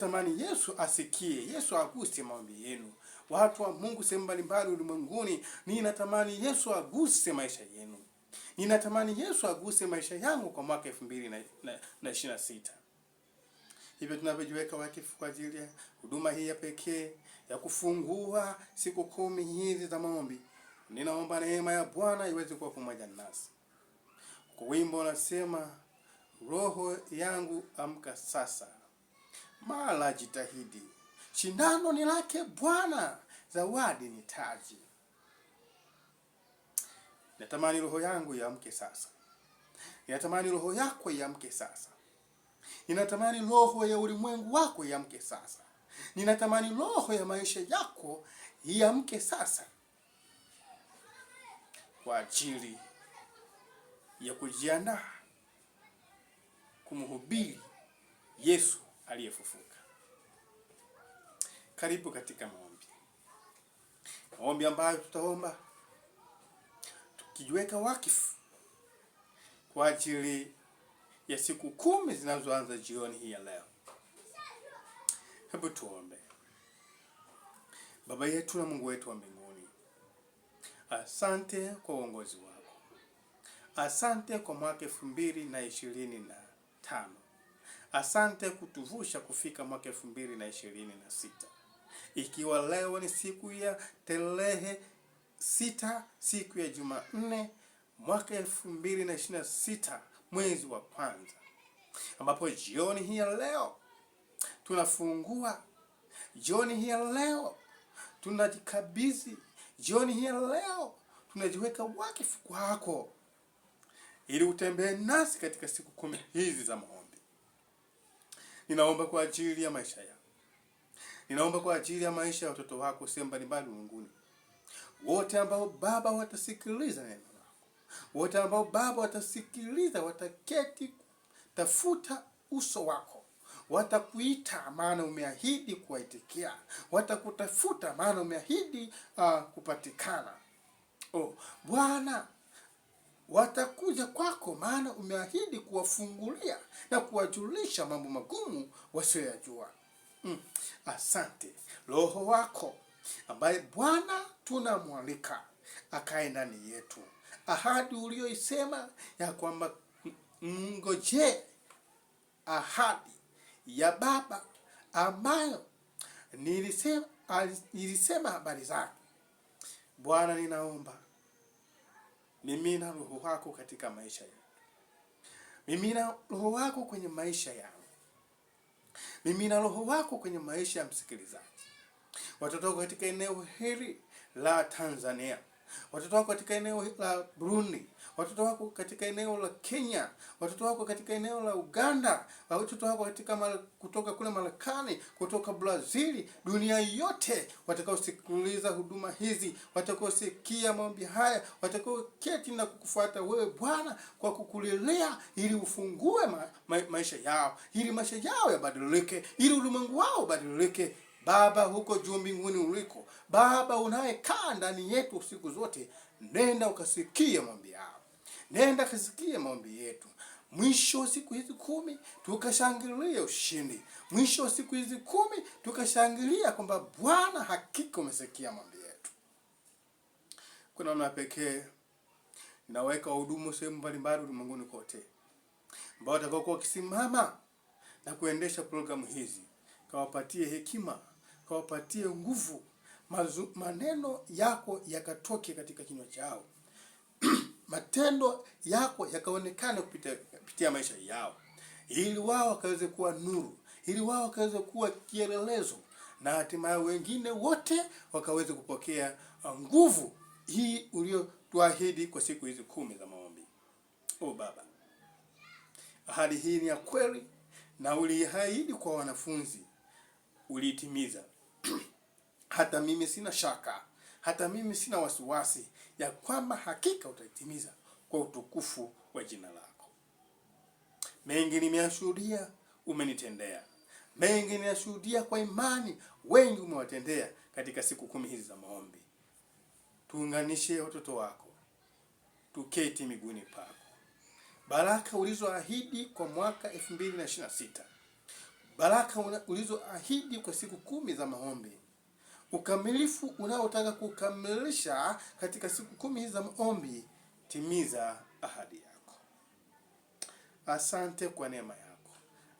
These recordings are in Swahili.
Tamani Yesu asikie, Yesu aguse maombi yenu. Watu wa Mungu sehemu mbalimbali ulimwenguni, ninatamani Yesu aguse maisha yenu. Ninatamani Yesu aguse maisha yangu kwa mwaka 2026. Hivyo tunavyojiweka wakifu kwa ajili ya huduma hii ya pekee ya kufungua siku 10 hizi za maombi, ninaomba neema ya Bwana iweze kuwa pamoja nasi. Kwa wimbo unasema, roho yangu amka sasa, mala jitahidi, shindano ni lake Bwana, zawadi ni taji. Natamani roho yangu iamke sasa. Ninatamani roho yako iamke sasa. Ninatamani roho ya ulimwengu wako iamke sasa. Ninatamani roho ya maisha yako iamke sasa, kwa ajili ya kujiandaa kumhubiri Yesu aliyefufuka. Karibu katika maombi. Maombi ambayo tutaomba tukijiweka wakifu kwa ajili ya siku 10 zinazoanza jioni hii ya leo. Hebu tuombe. Baba yetu na Mungu wetu wa mbinguni, asante kwa uongozi wako. Asante kwa mwaka 2025. Asante kutuvusha kufika mwaka 2026. Ikiwa leo ni siku ya tarehe 6, siku ya Jumanne, mwaka 2026, mwezi wa kwanza, ambapo jioni hii ya leo tunafungua, jioni hii ya leo tunajikabidhi, jioni hii ya leo tunajiweka wakifu kwako, ili utembee nasi katika siku 10 hizi za maombi. Ninaomba kwa ajili ya maisha yako. Ninaomba kwa ajili ya maisha ya watoto wako sehemu mbalimbali ulimwenguni. Wote ambao Baba watasikiliza neno lako. Wote ambao Baba watasikiliza, wataketi tafuta uso wako. Watakuita maana umeahidi kuwaitikia. Watakutafuta maana umeahidi kupatikana. Bwana, watakuja kwako maana umeahidi kuwafungulia na kuwajulisha mambo magumu wasioyajua. Asante. Roho wako ambaye Bwana tunamwalika akae ndani yetu. Ahadi uliyoisema ya kwamba ngoje ahadi ya Baba ambayo nilisema habari zake. Bwana, ninaomba mimina roho wako katika maisha yangu. Mimina roho wako kwenye maisha yangu. Mimina roho wako kwenye maisha ya msikilizaji. Watoto wako katika eneo hili la Tanzania, watoto wako katika eneo la Burundi, watoto wako katika eneo la Kenya, watoto wako katika eneo la Uganda, watoto wako katika kutoka kule Marekani, kutoka Brazil, dunia yote watakaosikiliza huduma hizi, watakaosikia maombi haya, watakaoketi na kukufuata wewe Bwana kwa kukulelea, ili ufungue maisha yao, ili maisha yao yabadilike, ili ulimwengu wao ubadilike. Baba, huko juu mbinguni uliko, Baba unayekaa ndani yetu siku zote, nenda ukasikie maombi yao. Nenda kasikie maombi yetu. Mwisho wa siku hizi 10 tukashangilia ushindi. Mwisho wa siku hizi 10 tukashangilia kwamba Bwana hakika umesikia maombi yetu. Kuna namna pekee naweka wahudumu sehemu mbalimbali ulimwenguni kote, ambao watakokuwa wakisimama na kuendesha programu hizi. Kawapatie hekima, kawapatie nguvu, maneno yako yakatoke katika kinywa chao. Matendo yako yakaonekane kupitia maisha yao, ili wao wakaweze kuwa nuru, ili wao wakaweze kuwa kielelezo, na hatimaye wengine wote wakaweze kupokea nguvu hii uliyotuahidi kwa siku hizi 10 za maombi. Baba, ahadi hii ni ya kweli, na uliahidi kwa wanafunzi uliitimiza. Hata mimi sina shaka, hata mimi sina wasiwasi ya kwamba hakika utaitimiza kwa utukufu wa jina lako. Mengi nimeyashuhudia umenitendea. Mengi nimeyashuhudia kwa imani, wengi umewatendea katika siku 10 hizi za maombi. Tuunganishe watoto wako, tuketi miguuni pako. Baraka ulizoahidi kwa mwaka 2026, baraka ulizoahidi kwa siku 10 za maombi, ukamilifu unaotaka kukamilisha katika siku 10 za maombi, timiza ahadi yako. Asante kwa neema yako.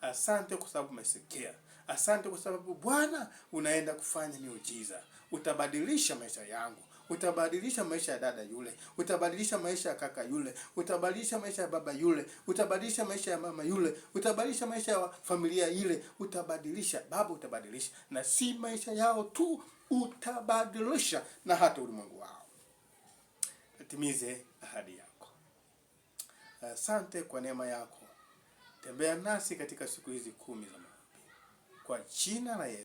Asante kwa sababu umesikia. Asante kwa sababu Bwana unaenda kufanya miujiza. Utabadilisha maisha yangu. Utabadilisha maisha ya dada yule. Utabadilisha maisha ya kaka yule. Utabadilisha maisha ya baba yule. Utabadilisha maisha ya mama yule. Utabadilisha maisha ya familia ile. Utabadilisha Baba, utabadilisha. Na si maisha yao tu, utabadilisha na hata ulimwengu wao. Timize ahadi yako. Asante kwa neema yako. Tembea nasi katika siku hizi 10 za maombi. Kwa jina la Yesu.